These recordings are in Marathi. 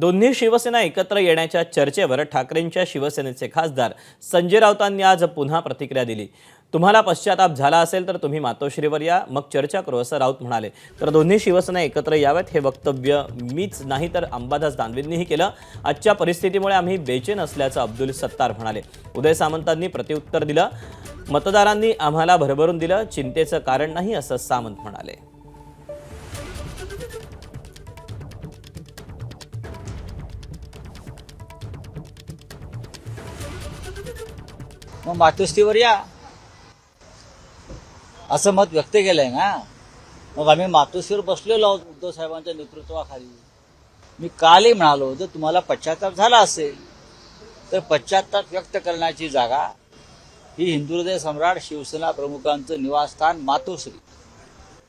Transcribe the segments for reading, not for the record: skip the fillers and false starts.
दोन्ही शिवसेना एकत्र येण्याच्या चर्चेवर ठाकरेंच्या शिवसेनेचे खासदार संजय राऊतांनी आज पुन्हा प्रतिक्रिया दिली। तुम्हाला पश्चाताप झाला असेल तर तुम्ही मातोश्रीवर या, मग चर्चा करू असं राऊत म्हणाले। तर दोन्ही शिवसेना एकत्र यावेत हे वक्तव्य मीच नाही तर अंबादास दानवेंनीही केलं। आजच्या परिस्थितीमुळे आम्ही बेचैन असल्याचं अब्दुल सत्तार म्हणाले। उदय सामंतांनी प्रत्युत्तर दिलं, मतदारांनी आम्हाला भरभरून दिलं, चिंतेचं कारण नाही असं सामंत म्हणाले। मग मातोश्रीवर या असं मत व्यक्त केलंय ना। मग आम्ही मातोश्रीवर बसलेलो आहोत उद्धव साहेबांच्या नेतृत्वाखाली। मी कालही म्हणालो, जर तुम्हाला पश्चाताप झाला असेल तर पश्चाताप व्यक्त करण्याची जागा ही हिंदुहृदय सम्राट शिवसेना प्रमुखांचं निवासस्थान मातोश्री,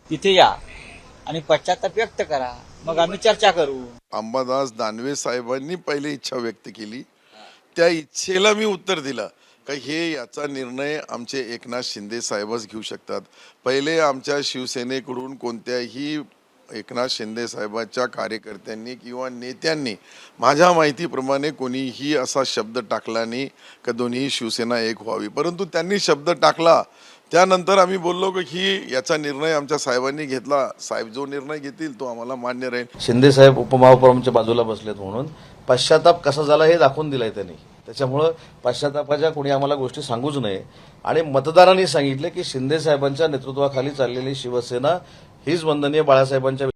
तिथे या आणि पश्चाताप व्यक्त करा, मग आम्ही चर्चा करू। अंबादास दानवे साहेबांनी पहिली इच्छा व्यक्त केली, त्या इच्छेला मी उत्तर दिलं का हे याचा निर्णय आमचे एकनाथ शिंदे साहेबच घेऊ शकतात। पहिले आमच्या शिवसेनेकडून कोणत्याही एकनाथ शिंदे साहेबांच्या कार्यकर्त्यांनी किंवा नेत्यांनी माझ्या माहितीप्रमाणे कोणीही असा शब्द टाकला नाही का दोन्ही शिवसेना एक व्हावी, परंतु त्यांनी शब्द टाकला। त्यानंतर आम्ही बोललो की ही याचा निर्णय आमच्या साहेबांनी घेतला, साहेब जो निर्णय घेतील तो आम्हाला मान्य राहील। शिंदे साहेब उपमहापौरांच्या बाजूला बसलेत म्हणून पश्चाताप कसा झाला हे दाखवून दिलंय त्यांनी। त्याच्यामुळं पश्चातापाच्या कोणी आम्हाला गोष्टी सांगूच नये। आणि मतदारांनी सांगितले की शिंदे साहेबांच्या नेतृत्वाखाली चाललेली शिवसेना हीच वंदनीय बाळासाहेबांच्या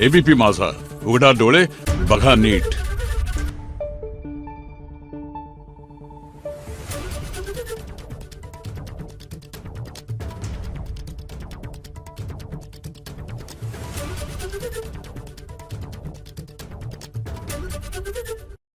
एबीपी माझा, उघडा डोळे बघा नीट। Thank you.